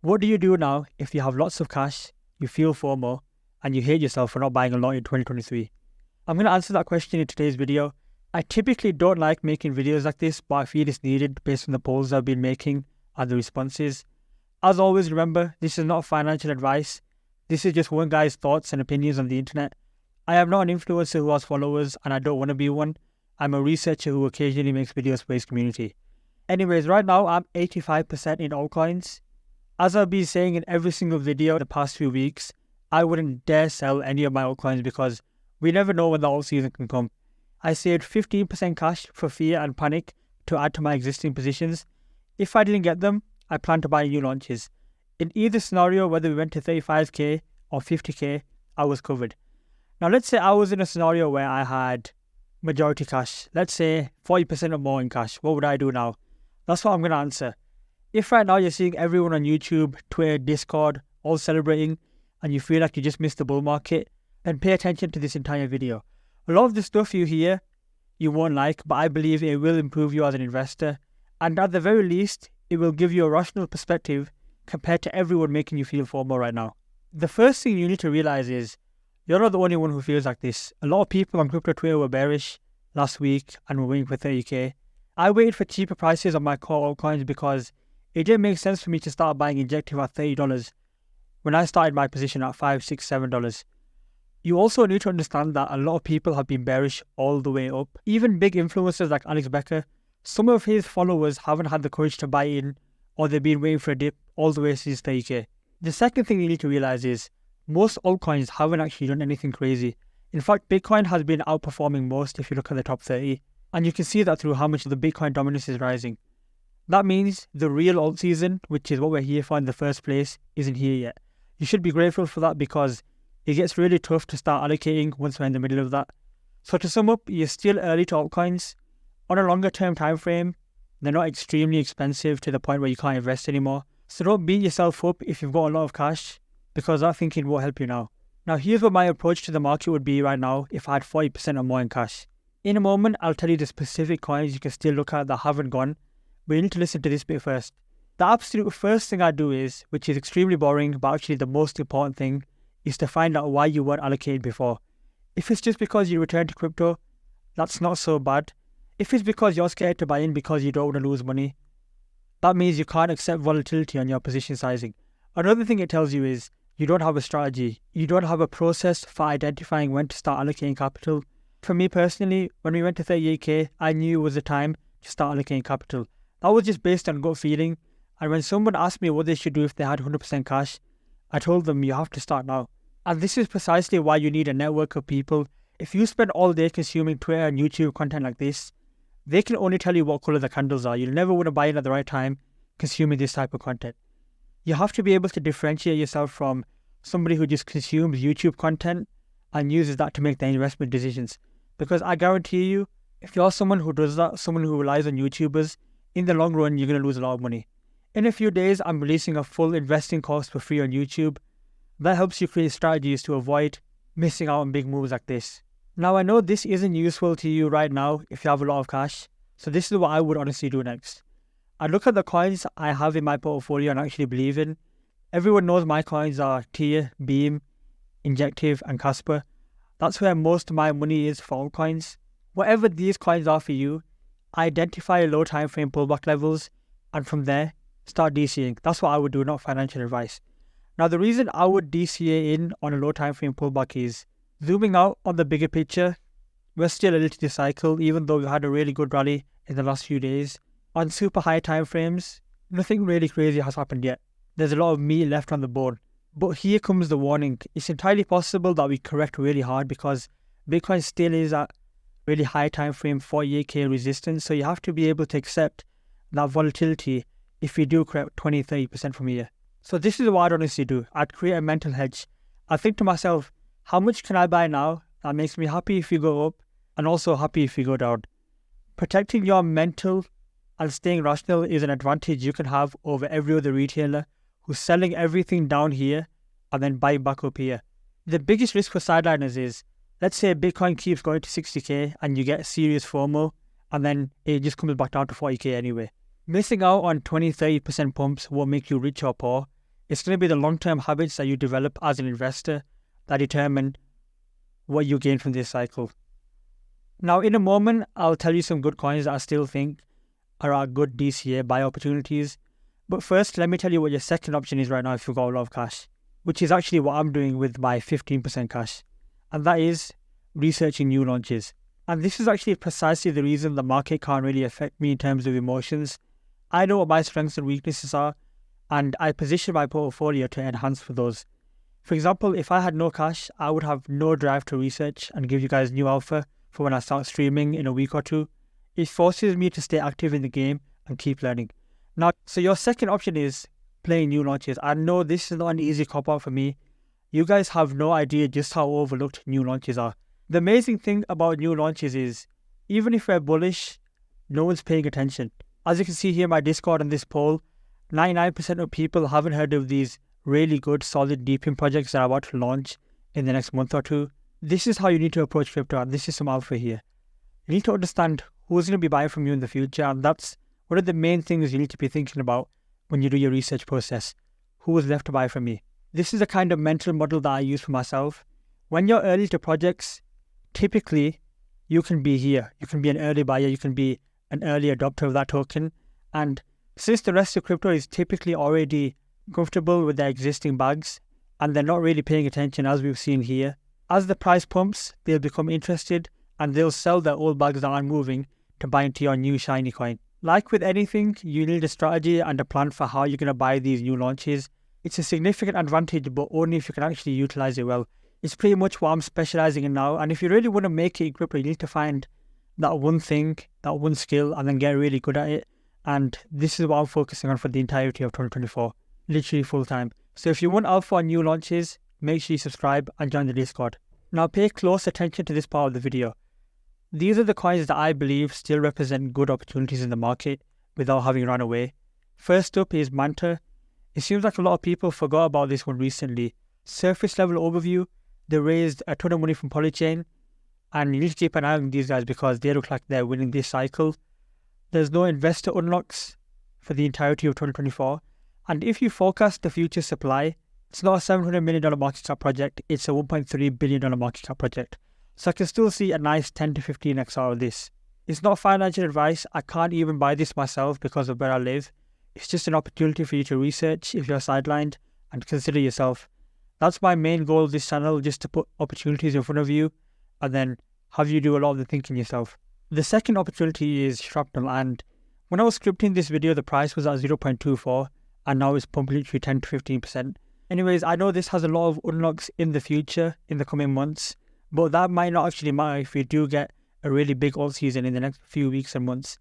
What do you do now if you have lots of cash, you feel FOMO, and you hate yourself for not buying a lot in 2023? I'm going to answer that question in today's video. I typically don't like making videos like this, but I feel it's needed based on the polls I've been making and the responses. As always, remember, this is not financial advice. This is just one guy's thoughts and opinions on the internet. I am not an influencer who has followers, and I don't want to be one. I'm a researcher who occasionally makes videos for his community. Anyways, right now I'm 85% in altcoins. As I've been saying in every single video the past few weeks, I wouldn't dare sell any of my altcoins because we never know when the alt season can come. I saved 15% cash for fear and panic to add to my existing positions. If I didn't get them, I plan to buy new launches. In either scenario, whether we went to 35k or 50k, I was covered. Now let's say I was in a scenario where I had majority cash. Let's say 40% or more in cash. What would I do now? That's what I'm going to answer. If right now you're seeing everyone on YouTube, Twitter, Discord, all celebrating, and you feel like you just missed the bull market, then pay attention to this entire video. A lot of the stuff you hear, you won't like, but I believe it will improve you as an investor. And at the very least, it will give you a rational perspective compared to everyone making you feel FOMO right now. The first thing you need to realize is, you're not the only one who feels like this. A lot of people on crypto Twitter were bearish last week and were waiting for 30k. I waited for cheaper prices on my core altcoins because it didn't make sense for me to start buying Injective at $30 when I started my position at $5, $6, $7. You also need to understand that a lot of people have been bearish all the way up. Even big influencers like Alex Becker, some of his followers haven't had the courage to buy in, or they've been waiting for a dip all the way since 30k. The second thing you need to realize is, most altcoins haven't actually done anything crazy. In fact, Bitcoin has been outperforming most if you look at the top 30. And you can see that through how much the Bitcoin dominance is rising. That means the real alt season, which is what we're here for in the first place, isn't here yet. You should be grateful for that because it gets really tough to start allocating once we're in the middle of that. So to sum up, you're still early to altcoins. On a longer term time frame, they're not extremely expensive to the point where you can't invest anymore. So don't beat yourself up if you've got a lot of cash, because that thinking won't help you now. Now here's what my approach to the market would be right now if I had 40% or more in cash. In a moment, I'll tell you the specific coins you can still look at that haven't gone, but you need to listen to this bit first. The absolute first thing I do is, which is extremely boring, but actually the most important thing, is to find out why you weren't allocated before. If it's just because you returned to crypto, that's not so bad. If it's because you're scared to buy in because you don't want to lose money, that means you can't accept volatility on your position sizing. Another thing it tells you is, you don't have a strategy. You don't have a process for identifying when to start allocating capital. For me personally, when we went to 38k, I knew it was the time to start allocating capital. That was just based on gut feeling. And when someone asked me what they should do if they had 100% cash, I told them you have to start now. And this is precisely why you need a network of people. If you spend all day consuming Twitter and YouTube content like this, they can only tell you what color the candles are. You'll never want to buy in at the right time consuming this type of content. You have to be able to differentiate yourself from somebody who just consumes YouTube content and uses that to make their investment decisions. Because I guarantee you, if you're someone who does that, someone who relies on YouTubers, in the long run, you're going to lose a lot of money. In a few days, I'm releasing a full investing course for free on YouTube. That helps you create strategies to avoid missing out on big moves like this. Now, I know this isn't useful to you right now if you have a lot of cash. So this is what I would honestly do next. I'd look at the coins I have in my portfolio and actually believe in. Everyone knows my coins are Tier, Beam, Injective and Casper. That's where most of my money is for altcoins. Whatever these coins are for you, identify low time frame pullback levels and from there, start DCAing. That's what I would do, not financial advice. Now the reason I would DCA in on a low time frame pullback is, zooming out on the bigger picture, we're still a little cycle even though we had a really good rally in the last few days. On super high time frames, nothing really crazy has happened yet. There's a lot of meat left on the bone. But here comes the warning. It's entirely possible that we correct really hard because Bitcoin still is at really high time frame 48k resistance. So you have to be able to accept that volatility if we do correct 20-30% from here. So this is what I'd honestly do. I'd create a mental hedge. I think to myself, how much can I buy now that makes me happy if you go up and also happy if you go down? Protecting your mental and staying rational is an advantage you can have over every other retailer who's selling everything down here and then buying back up here. The biggest risk for sideliners is, let's say Bitcoin keeps going to 60k and you get serious FOMO and then it just comes back down to 40k anyway. Missing out on 20-30% pumps won't make you rich or poor. It's going to be the long-term habits that you develop as an investor that determine what you gain from this cycle. Now, in a moment, I'll tell you some good coins that I still think are good DCA buy opportunities. But first, let me tell you what your second option is right now if you've got a lot of cash, which is actually what I'm doing with my 15% cash. And that is researching new launches. And this is actually precisely the reason the market can't really affect me in terms of emotions. I know what my strengths and weaknesses are, and I position my portfolio to enhance for those. For example, if I had no cash, I would have no drive to research and give you guys new alpha for when I start streaming in a week or two. It forces me to stay active in the game and keep learning. Now, so your second option is playing new launches. I know this is not an easy cop-out for me. You guys have no idea just how overlooked new launches are. The amazing thing about new launches is, even if we're bullish, no one's paying attention. As you can see here in my Discord and this poll, 99% of people haven't heard of these really good, solid, deep in projects that are about to launch in the next month or two. This is how you need to approach crypto, and this is some alpha here. You need to understand who's going to be buying from you in the future, and that's one of the main things you need to be thinking about when you do your research process. Who is left to buy from me? This is a kind of mental model that I use for myself. When you're early to projects, typically you can be here. You can be an early buyer, you can be an early adopter of that token. And since the rest of crypto is typically already comfortable with their existing bags, and they're not really paying attention as we've seen here, as the price pumps, they'll become interested and they'll sell their old bags that aren't moving to buy into your new shiny coin. Like with anything, you need a strategy and a plan for how you're going to buy these new launches. It's a significant advantage, but only if you can actually utilize it well. It's pretty much what I'm specializing in now. And if you really want to make it in crypto, you need to find that one thing, that one skill, and then get really good at it. And this is what I'm focusing on for the entirety of 2024, literally full time. So if you want alpha on new launches, make sure you subscribe and join the Discord. Now pay close attention to this part of the video. These are the coins that I believe still represent good opportunities in the market without having run away. First up is Manta. It seems like a lot of people forgot about this one recently. Surface level overview, they raised a ton of money from Polychain, and you need to keep an eye on these guys because they look like they're winning this cycle. There's no investor unlocks for the entirety of 2024, and if you forecast the future supply, it's not a $700 million market cap project, it's a $1.3 billion market cap project. So I can still see a nice 10 to 15x out of this. It's not financial advice, I can't even buy this myself because of where I live. It's just an opportunity for you to research if you're sidelined and consider yourself. That's my main goal of this channel, just to put opportunities in front of you and then have you do a lot of the thinking yourself. The second opportunity is Shrapnel, and when I was scripting this video, the price was at 0.24 and now it's pumped literally 10 to 15%. Anyways, I know this has a lot of unlocks in the future, in the coming months, but that might not actually matter if we do get a really big alt season in the next few weeks and months.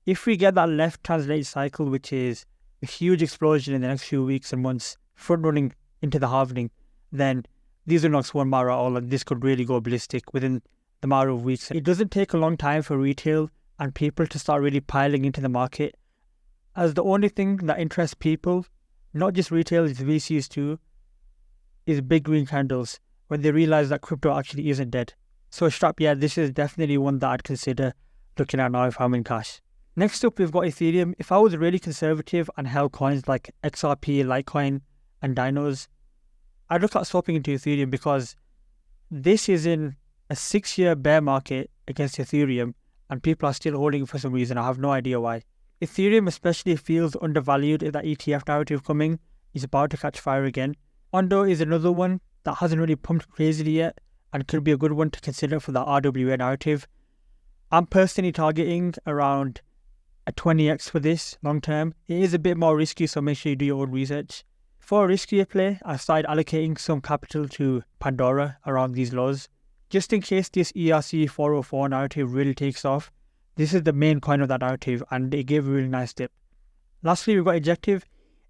If we get that left translate cycle, which is a huge explosion in the next few weeks and months, front running into the halvening, then these unlocks won't matter at all, and this could really go ballistic within the matter of weeks. It doesn't take a long time for retail and people to start really piling into the market, as the only thing that interests people, not just retail, it's VCs too, is big green candles when they realize that crypto actually isn't dead. So Strap, yeah, this is definitely one that I'd consider looking at now if I'm in cash. Next up, we've got Ethereum. If I was really conservative and held coins like XRP, Litecoin, and Dinos, I'd look at swapping into Ethereum because this is in a 6-year bear market against Ethereum and people are still holding it for some reason. I have no idea why. Ethereum especially feels undervalued if that ETF narrative coming is about to catch fire again. Ondo is another one that hasn't really pumped crazily yet and could be a good one to consider for the RWA narrative. I'm personally targeting around a 20x for this long term. It is a bit more risky, so make sure you do your own research. For a riskier play, I started allocating some capital to Pandora around these lows. Just in case this ERC 404 narrative really takes off, this is the main coin of that narrative and it gave a really nice dip. Lastly, we've got Ejective.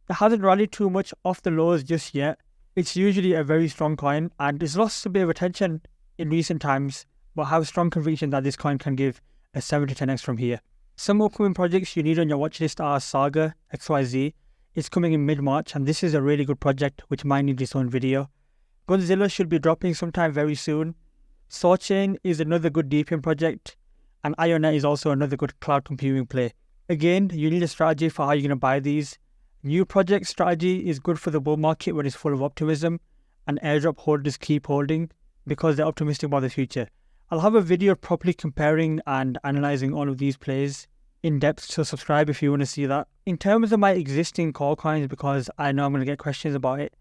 It hasn't rallied too much off the lows just yet. It's usually a very strong coin and it's lost a bit of attention in recent times, but I have strong conviction that this coin can give a 7 to 10x from here. Some upcoming projects you need on your watch list are Saga XYZ. It's coming in mid-March and this is a really good project which might need its own video. Godzilla should be dropping sometime very soon. Sawchain is another good DPM project, and Ionet is also another good cloud computing play. Again, you need a strategy for how you're going to buy these. New project strategy is good for the bull market when it's full of optimism, and airdrop holders keep holding because they're optimistic about the future. I'll have a video properly comparing and analyzing all of these plays in depth, so subscribe if you want to see that. In terms of my existing call coins, because I know I'm going to get questions about it,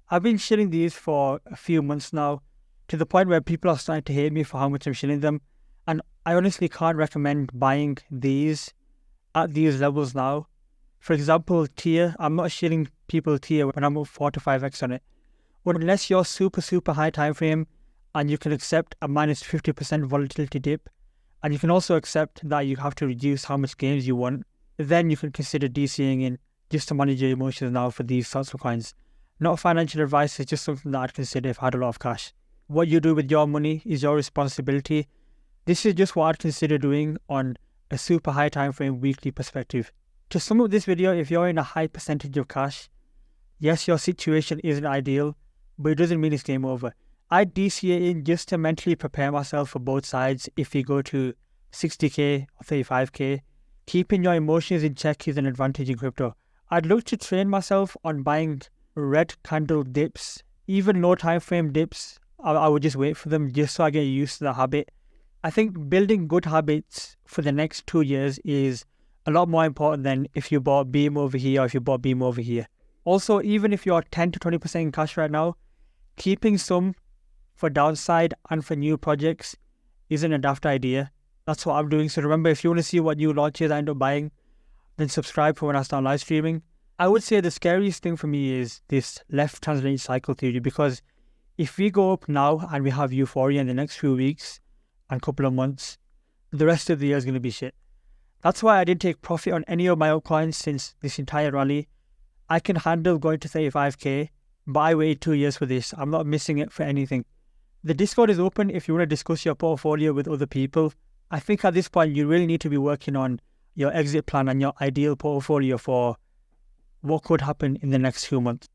I've been shilling these for a few months now, to the point where people are starting to hate me for how much I'm shilling them, and I honestly can't recommend buying these at these levels now. For example, tier, I'm not shilling people tier when I'm up 4 to 5x on it. But unless you're super high time frame and you can accept a minus 50% volatility dip, and you can also accept that you have to reduce how much gains you want, then you can consider DCing in just to manage your emotions now for these sorts of coins. Not financial advice, it's just something that I'd consider if I had a lot of cash. What you do with your money is your responsibility. This is just what I'd consider doing on a super high time frame weekly perspective. To sum up this video, if you're in a high percentage of cash, yes, your situation isn't ideal, but it doesn't mean it's game over. I DCA in just to mentally prepare myself for both sides if you go to 60k or 35k. Keeping your emotions in check is an advantage in crypto. I'd look to train myself on buying red candle dips, even low time frame dips. I would just wait for them just so I get used to the habit. I think building good habits for the next 2 years is a lot more important than if you bought Beam over here or if you bought Beam over here. Also, even if you're 10 to 20% in cash right now, keeping some for downside and for new projects isn't a daft idea. That's what I'm doing. So remember, if you want to see what new launches I end up buying, then subscribe for when I start live streaming. I would say the scariest thing for me is this left translated cycle theory, because if we go up now and we have euphoria in the next few weeks and couple of months, the rest of the year is going to be shit. That's why I didn't take profit on any of my altcoins since this entire rally. I can handle going to 35k, but I waited 2 years for this. I'm not missing it for anything. The Discord is open if you want to discuss your portfolio with other people. I think at this point you really need to be working on your exit plan and your ideal portfolio for what could happen in the next few months.